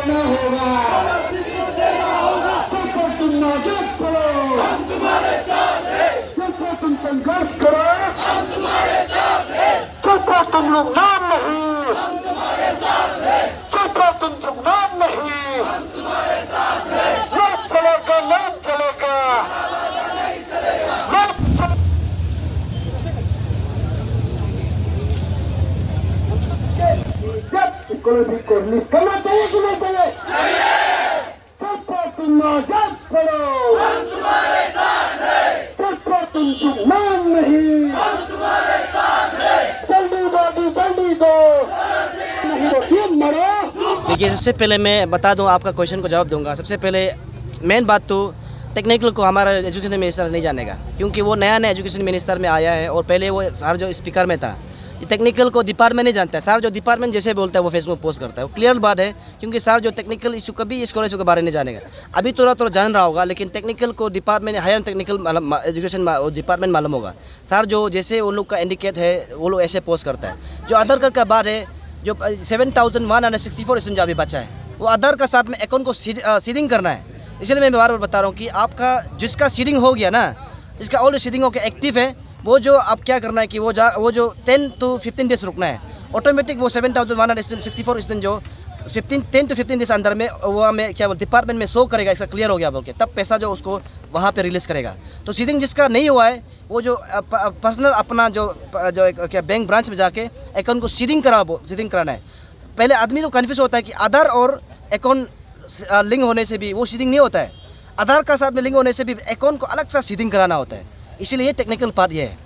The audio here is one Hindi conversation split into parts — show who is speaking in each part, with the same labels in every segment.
Speaker 1: देना होगा, तुम नाजाद करो, हम तुम्हारे साथ हैं, तुम संघर्ष करो, हम तुम्हारे साथ हैं, तुम लोग नाम नहीं, हम तुम्हारे साथ हैं, तुम नाम नहीं, हम तुम्हारे साथ हैं, नहीं चलेगा, नहीं चलेगा, नहीं चलेगा। जब इकोलॉजी को निकलना चाहिए कि नहीं चाहिए? तुम नाजाद करो, हम तुम्हारे साथ हैं, तुम नाम नहीं, हम तुम्हारे साथ हैं, जल्दी दो, नहीं तो क्यों मरो।
Speaker 2: देखिए, सबसे पहले मैं बता दूं, आपका क्वेश्चन को जवाब दूंगा। सबसे पहले मेन बात तो टेक्निकल को हमारा एजुकेशन मिनिस्टर नहीं जानेगा, क्योंकि वो नया एजुकेशन मिनिस्टर में आया है और पहले वो सर जो स्पीकर में था। टेक्निकल को डिपार्टमेंट नहीं जानता है। सर जो डिपार्टमेंट जैसे बोलता है वो फेसबुक पोस्ट करता है, वो क्लियर बात है, क्योंकि सर जो टेक्निकल इशू कभी स्कॉलरशिप के बारे में नहीं जानेगा। अभी थोड़ा जान रहा होगा, लेकिन टेक्निकल को department higher technical education department मालूम होगा। सर जो जैसे उन लोग का इंडिकेट है वो लोग ऐसे पोस्ट करता है। जो आधार कार्ड का बात है, जो 7,164 स्टूडेंट अभी बचा है, वो आधार का साथ में अकाउंट को सीडिंग करना है। इसलिए मैं बार बार बता रहा हूँ कि आपका जिसका सीडिंग हो गया ना, जिसका ऑलरेडी सीडिंग होकर एक्टिव है, वो जो आप क्या करना है कि वो जो 10 to 15 डेज रुकना है। ऑटोमेटिक वो 7,164 स्टूडेंट जो 10 to 15 डेज अंदर में वो हमें क्या बोलते डिपार्टमेंट में शो करेगा, इसका क्लियर हो गया बोल के, तब पैसा जो उसको वहाँ पे रिलीज़ करेगा। तो सीडिंग जिसका नहीं हुआ है, वो जो पर्सनल अपना जो क्या बैंक ब्रांच में जाके अकाउंट को सीडिंग कराना है। पहले आदमी को कन्फ्यूज होता है कि आधार और अकाउंट लिंक होने से भी वो सीडिंग नहीं होता है। आधार का साथ में लिंक होने से भी अकाउंट को अलग सा सीडिंग कराना होता है। इसीलिए ये टेक्निकल पार्ट ये है।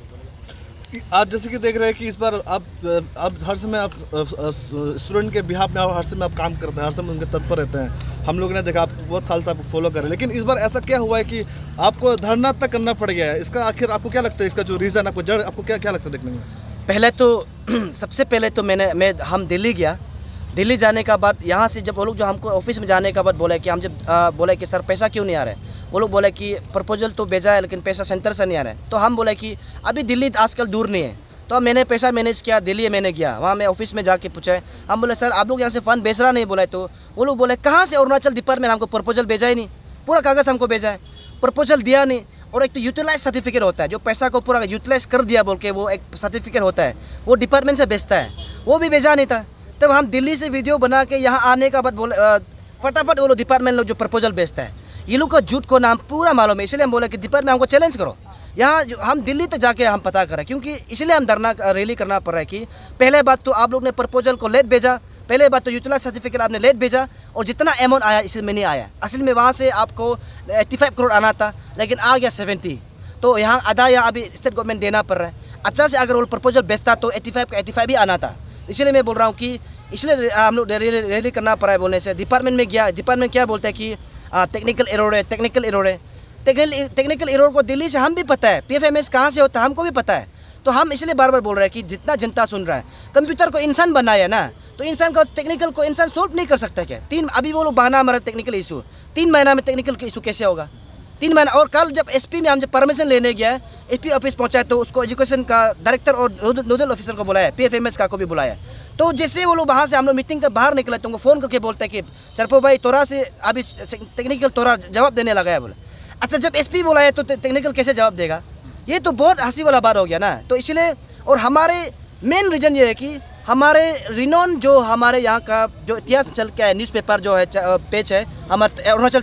Speaker 3: आज जैसे कि देख रहे हैं कि इस बार आप हर समय आप स्टूडेंट के बिहाफ में हर समय आप काम करते हैं, हर समय उनके तत्पर रहते हैं। हम लोगों ने देखा, आप बहुत साल से आप फॉलो कर रहे हैं, लेकिन इस बार ऐसा क्या हुआ है कि आपको धरना तक करना पड़ गया है? इसका आखिर आपको क्या लगता है, इसका जो रीज़न आपको जड़ आपको क्या लगता है देखने में?
Speaker 2: पहले तो सबसे पहले तो हम दिल्ली गया। दिल्ली जाने का बाद यहाँ से जब वो लोग जो हमको ऑफिस में जाने का बाद बोला कि हम जब बोला कि सर पैसा क्यों नहीं आ रहा है, वो लोग बोले कि प्रपोजल तो भेजा है लेकिन पैसा सेंटर से नहीं आ रहा है। तो हम बोले कि अभी दिल्ली आजकल दूर नहीं है। तो मैंने पैसा मैनेज किया, दिल्ली मैंने गया, वहाँ मैं ऑफिस में जाके पूछा है। हम बोले सर आप लोग यहाँ से फंड भेज रहा नहीं बोला है। तो वो लोग बोले कहाँ से, अरुणाचल डिपार्टमेंट हमको प्रपोजल भेजा ही नहीं, पूरा कागज़ हमको भेजा है, प्रपोजल दिया नहीं। और एक तो यूटिलाइज सर्टिफिकेट होता है, जो पैसा को पूरा यूटिलाइज कर दिया बोल के वो एक सर्टिफिकेट होता है, वो डिपार्टमेंट से भेजता है, वो भी भेजा नहीं था। तब हम दिल्ली से वीडियो बना के यहाँ आने का बाद बोले फटाफट वो लोग डिपार्टमेंट लोग जो प्रपोजल भेजता है, ये लोग का झूठ को नाम पूरा मालूम है। इसलिए हम बोले कि डिपार्टमेंट हमको चैलेंज करो, यहाँ हम दिल्ली तक जाके हम पता करें। क्योंकि इसलिए हम धरना रैली करना पड़ रहा है कि पहले बात तो आप लोग ने प्रपोजल को लेट भेजा, पहले बात तो यूटिलाइज सर्टिफिकेट आपने लेट भेजा, और जितना अमाउंट आया इसमें नहीं आया। असल में वहाँ से आपको 85 करोड़ आना था, लेकिन आ गया 70। तो यहाँ आधा या अभी स्टेट गवर्नमेंट देना पड़ रहा है। अच्छा से अगर वो प्रपोजल भेजता तो 85 का 85 भी आना था। इसलिए मैं बोल रहा हूँ कि इसलिए हम लोग रैली करना पड़ा है। बोलने से डिपार्टमेंट में गया, डिपार्टमेंट क्या बोलता है कि टेक्निकल एरर है, टेक्निकल एरर है। टेक्निकल एरर को दिल्ली से हम भी पता है, PFMS कहाँ से होता है हमको भी पता है। तो हम इसलिए बार बार बोल रहे हैं कि जितना जनता सुन रहा है, कंप्यूटर को इंसान बनाया ना, तो इंसान का टेक्निकल को इंसान सोल्व नहीं कर सकता क्या? अभी वो लोग बहाना हमारा टेक्निकल इशू, 3 महीना में टेक्निकल का इशू कैसे होगा? 3 महीना। और कल जब SP में हम जब परमिशन लेने गया, SP ऑफिस पहुंचा तो उसको एजुकेशन का डायरेक्टर और नोडल ऑफिसर को बुलाया, PFMS का को भी बुलाया। तो जैसे वो लोग वहाँ से हम लोग मीटिंग का बाहर निकले तो उनको फ़ोन करके बोलते हैं कि चरपो भाई तोरा से अभी टेक्निकल तोरा जवाब देने लगा है। बोले अच्छा, जब SP बोला है तो टेक्निकल कैसे जवाब देगा? ये तो बहुत हंसी वाला बात हो गया ना। तो इसलिए, और हमारे मेन रीज़न ये है कि हमारे रिनोन जो हमारे यहाँ का जो इतिहास चल के है, न्यूज़पेपर जो है पेज है हमारे अरुणाचल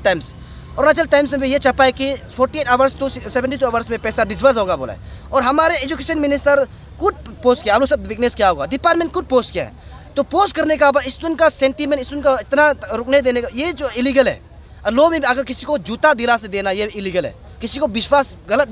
Speaker 2: टाइम्स में ये छपा है कि 48 आवर्स to 72 आवर्स में पैसा डिस्बर्स होगा बोला है। और हमारे एजुकेशन मिनिस्टर खुद पोस्ट किया, आप लोग सब विटनेस क्या होगा, डिपार्टमेंट खुद पोस्ट किया है। तो पोस्ट करने का बाद स्टूडेंट का सेंटीमेंट, स्टूडेंट का इतना रुकने देने का, ये जो इलीगल है। लॉ में अगर किसी को जूता दिला से देना ये इलीगल है, किसी को गलत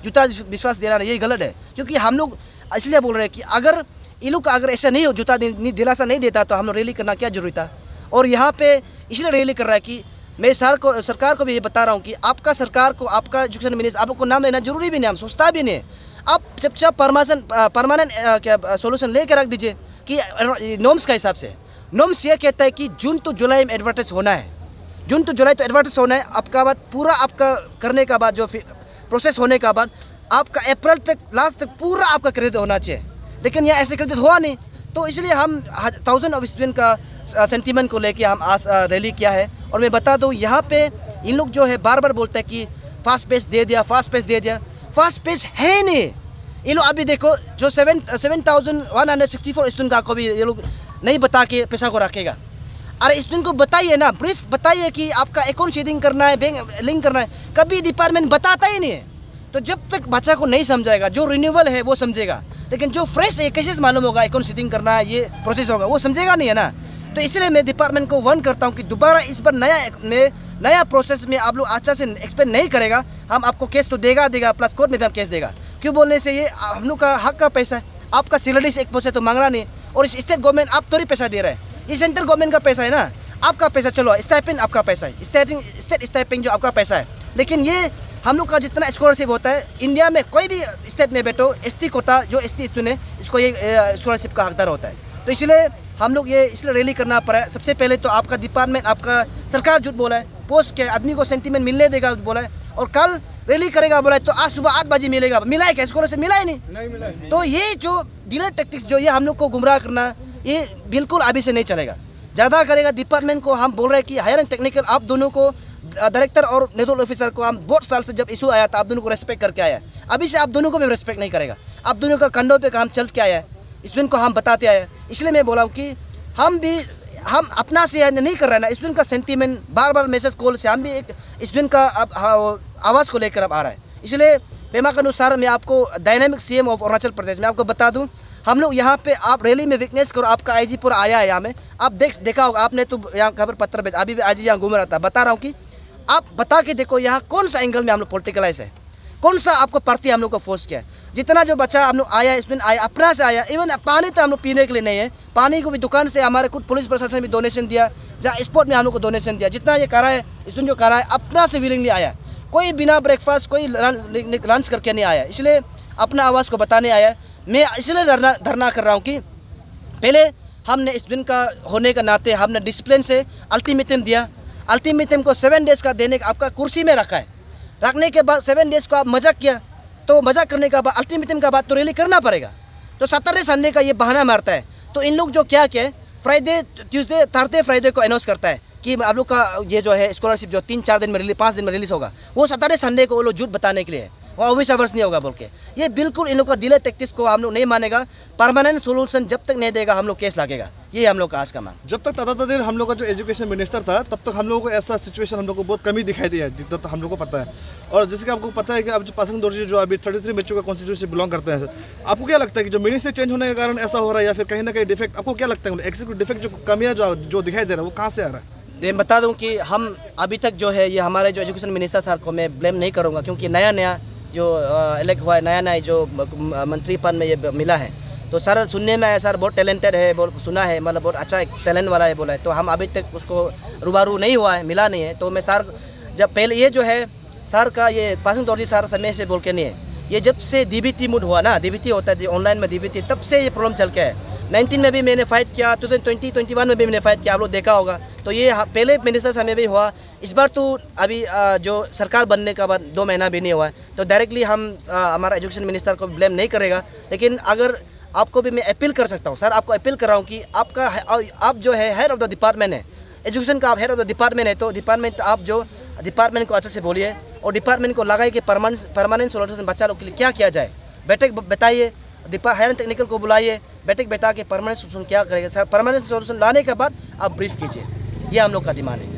Speaker 2: जूता विश्वास देना ये गलत है। क्योंकि हम लोग इसलिए बोल रहे हैं कि अगर ये लोग अगर ऐसा नहीं हो, जूता दिलासा नहीं देता तो हम लोग रैली करना क्या जरूरी था। और यहाँ पे इसलिए रैली कर रहा है कि मैं सरकार को भी ये बता रहा हूँ कि आपका सरकार को, आपका एजुकेशन मिनिस्टर, आप लोग को नाम लेना जरूरी भी नहीं, हम सोचता भी नहीं है। आप जब परमानेंट क्या सोल्यूशन लेकर रख दीजिए कि नॉर्म्स का हिसाब से। नॉर्म्स ये कहता है कि जून to जुलाई में एडवर्टाइज होना है, जून to जुलाई तो एडवर्टाइज होना है। आपका बाद पूरा आपका करने का बाद जो प्रोसेस होने का बाद आपका अप्रैल तक लास्ट तक पूरा आपका क्रेडिट होना चाहिए। लेकिन यहाँ ऐसे क्रेडिट हुआ नहीं। तो इसलिए हम 1000 ऑफ स्टूडेंट का सेंटीमेंट को लेके हम आज रैली किया है। और मैं बता दूं, यहाँ पे इन लोग जो है बार बार बोलते हैं कि फास्ट पेस दे दिया, फास्ट पेस दे दिया। फास्ट पेस है नहीं। ये लोग अभी देखो जो 7164 स्टूडेंट का को भी ये लोग नहीं बता के पैसा को रखेगा। अरे स्टूडेंट को बताइए ना, ब्रीफ बताइए कि आपका अकाउंट शेडिंग करना है, बैंक लिंक करना है। कभी डिपार्टमेंट बताता ही नहीं है। तो जब तक बच्चा को नहीं समझाएगा, जो रिन्यूअल है वो समझेगा, लेकिन जो फ्रेश है कैसे मालूम होगा अकाउंट शेडिंग करना है, ये प्रोसेस होगा, वो समझेगा नहीं है ना। तो इसलिए मैं डिपार्टमेंट को वार्न करता हूँ कि दोबारा इस बार नया प्रोसेस में आप लोग अच्छा से एक्सप्लेन नहीं करेगा, हम आपको केस तो देगा प्लस कोर्ट में भी हम केस देगा। क्यों बोलने से, ये हम लोग का हक का पैसा है। आपका सैलरी से 1% तो मांग रहा नहीं, और इस स्टेट गवर्नमेंट आप थोड़ी पैसा दे रहे हैं, ये सेंट्रल गवर्नमेंट का पैसा है ना, आपका पैसा। चलो स्टाइपेंड आपका पैसा है, स्टेट स्टाइपेंड जो आपका पैसा है, लेकिन ये हम लोग का जितना स्कॉलरशिप होता है इंडिया में, कोई भी स्टेट में बैठो, ST कोटा जो ST स्टूडेंट है इसको ये स्कॉलरशिप का हकदार होता है। तो इसलिए हम लोग ये इसलिए रैली करना पड़ा है। सबसे पहले तो आपका डिपार्टमेंट, आपका सरकार झूठ बोला है, पोस्ट के आदमी को सेंटीमेंट मिलने देगा बोला है, और कल रैली करेगा बोला है, तो आज सुबह 8 बजे मिलेगा, मिला है क्या? स्कॉलरशिप मिला ही नहीं मिला। तो ये जो डिले टैक्टिक्स जो ये हम लोग को गुमराह करना, ये बिल्कुल अभी से नहीं चलेगा। ज़्यादा करेगा डिपार्टमेंट को। हम बोल रहे हैं कि हायर एंड टेक्निकल आप दोनों को, डायरेक्टर और नोडल ऑफिसर को, हम बहुत साल से जब इशू आया था आप दोनों को रेस्पेक्ट करके आया है। अभी से आप दोनों को भी रेस्पेक्ट नहीं करेगा। आप दोनों का कंधों पे काम चल के आया है, स्टूडेंट को हम बताते आए हैं। इसलिए मैं बोला हूँ कि हम अपना से नहीं कर रहे हैं ना, स्टूडेंट का सेंटीमेंट बार बार मैसेज कॉल से हम भी एक स्टूडेंट का आवाज़ को लेकर अब आ रहा है। इसलिए पेमा के अनुसार मैं आपको dynamic CM of Arunachal Pradesh में आपको बता दूं, हम लोग यहाँ पे आप रैली में विटनेस करो, आपका IG पूरा आया है यहाँ में, आप देखा होगा आपने, तो यहाँ खबर पत्र भेज, अभी भी IG यहाँ घूम रहा था, बता रहा हूँ कि आप बता के देखो यहाँ कौन सा एंगल में हम लोग पॉलिटिकलाइज है, कौन सा आपको पार्टी हम लोग को फोर्स किया है। जितना जो बच्चा हम लोग आया, स्टूडेंट आया, अपना से आया, इवन पानी तो हम लोग पीने के लिए नहीं है, पानी को भी दुकान से हमारे खुद पुलिस प्रशासन भी डोनेशन दिया, जहाँ स्पोर्ट में हम लोग को डोनेशन दिया। जितना ये करा है स्टूडेंट जो करा है अपना से विलिंगली आया, कोई बिना ब्रेकफास्ट, कोई लंच करके नहीं आया। इसलिए अपना आवाज़ को बताने आया। मैं इसलिए धरना कर रहा हूँ कि पहले हमने स्टूडेंट का होने का नाते हमने डिसिप्लिन से अल्टीमेटम दिया। अल्टीमेटम को 7 डेज़ का देने का आपका कुर्सी में रखा है, रखने के बाद 7 डेज़ को आप मजाक किया, तो मजाक करने का बाद अल्टीमेटम का बाद तो रैली करना पड़ेगा। तो सैटरडे संडे का ये बहाना मारता है। तो इन लोग जो क्या फ्राइडे, ट्यूसडे, थर्सडे, फ्राइडे को अनाउंस करता है कि आप लोग का ये जो है स्कॉलरशिप जो 3-4 दिन में 5 दिन में रिलीज होगा, वो सैटरडे संडे को वो लोग झूठ बताने के लिए है, वो ऑफिस आवर्स नहीं होगा बोल के। ये बिल्कुल इन लोग का डिले टैक्टिक्स को हम लोग नहीं मानेगा। परमानेंट सोल्यूशन जब तक नहीं देगा हम लोग केस लगेगा। ये हम लोग का आज का मांग।
Speaker 3: जब तक तदातर हम लोग का जो एजुकेशन मिनिस्टर था, तब तक हम लोगों को ऐसा सिचुएशन हम लोग को बहुत कम ही दिखाई दिया, जितना तो हम लोग को पता है। और जैसे कि आपको पता है कि अब जो पासंग दोरजी जो अभी 33 बच्चों का कॉन्स्टिट्यूंसी बिलोंग करते हैं, आपको क्या लगता है कि जो मिनिस्टर चेंज होने के कारण ऐसा हो रहा है, या फिर कहीं ना कहीं डिफेक्ट, आपको क्या लगता है एग्जीक्यूटिव डिफेक्ट जो कमियाँ जो दिखाई दे रहा है वो कहाँ से आ रहा है?
Speaker 2: मैं बता दूं कि हम अभी तक जो है ये हमारे जो एजुकेशन मिनिस्टर सर को मैं ब्लेम नहीं करूँगा, क्योंकि नया जो इलेक्ट हुआ है, नया जो मंत्री पद में ये मिला है, तो सर सुनने में आया सर बहुत टैलेंटेड है, बहुत सुना है, मतलब बहुत अच्छा एक टैलेंट वाला है बोला है। तो हम अभी तक उसको रूबरू नहीं हुआ है, मिला नहीं है। तो मैं सर जब पहले ये जो है सर का ये पासंग दोरजी सर समय से बोल के नहीं है, ये जब से DBT मूड हुआ ना, DBT होता है ऑनलाइन में DBT, तब से ये प्रॉब्लम चल के है। 19 में भी मैंने फाइट किया, 2021 में भी मैंने फाइट किया, आप लोग देखा होगा। तो ये पहले मिनिस्टर समय भी हुआ, इस बार तो अभी जो सरकार बनने का बाद 2 महीना भी नहीं हुआ है। तो डायरेक्टली हम हमारा एजुकेशन मिनिस्टर को ब्लेम नहीं करेगा, लेकिन अगर आपको भी मैं अपील कर सकता हूँ, सर आपको अपील कर रहा हूँ कि आप जो है हेड ऑफ द डिपार्टमेंट है, एजुकेशन का आप हेड ऑफ द डिपार्टमेंट है, तो डिपार्टमेंट आप जो डिपार्टमेंट को अच्छे से बोलिए और डिपार्टमेंट को लगाए कि परमानेंट सोल्यूशन बच्चा लोग के लिए क्या किया जाए। बैठक बताइए, हायर एंड टेक्निकल को बुलाइए, बैठक बैठा के परमानेंट सोल्यूशन क्या करेगा सर, परमानेंट सोल्यूशन लाने के बाद आप ब्रीफ कीजिए। ये हम लोग का डिमांड है।